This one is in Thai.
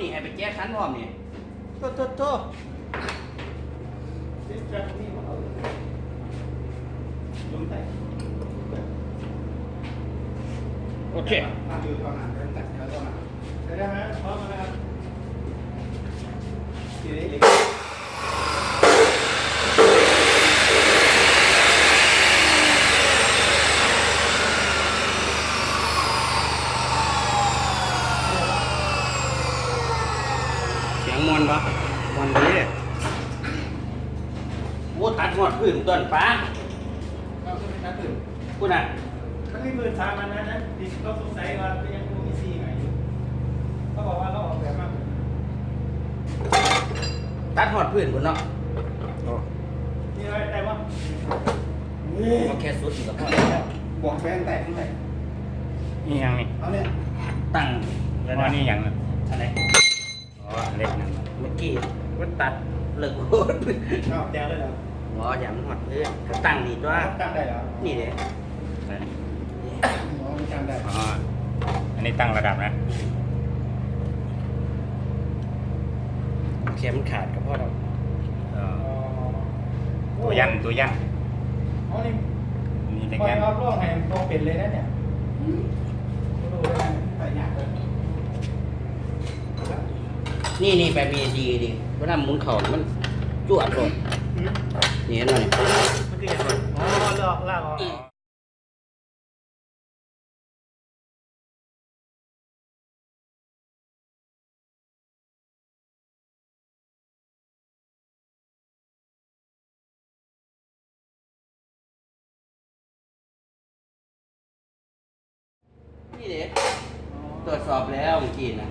นี่ให้ไปแก้คันพร้อมนี่โตโอเคได้ไหมพร้อมแล้วครับเสียงมวนปะมวนดีเลยโอ้ตัดหอดพื้นต้นฟ้า เราจะไม่ตัดตื่น คุณน่ะ มันมีมือสามอันนั้นนะที่เราสงสัยว่าเป็นยังมีซีไงอยู่เขาบอกว่าเราออกแบบมาก ตัดหอดพื้นคุณเนาะ นี่อะไรแต่ว่า เอาแค่สุดกับพ่อ บอกแฟนแตกตั้งแต่ นี่ยังนี่ เอาเนี่ย ตั้ง แล้วนี่ยังอ่ะ อะไร อ๋อเล็กนั่น เมื่อกี้ก็ตัดเลิกโคตร เอาแดงเลยเหรอ หมออย่างหอดเรื่องก็ตั้งดีตัว จำได้เหรอ นี่เด้ ใช่ หมอจำได้ อ๋ออันนี้ตั้งระดับนะ เข็มขาดกับพ่อเรา เออตัวยันอ๋อนี่ นี่เล็ก คอย ยัน เอาล่องให้มองเป็นเลยนะเนี่ยดูเลยนะใส่หนักเลย นี่ไปมีดีดิเพราะน้ำหมุนเข่ามันจวดลงนี่เห็นไหม มันคืออย่างไรอ๋อลากออก นี่เด้ตรวจสอบแล้วเมื่อกี้นะ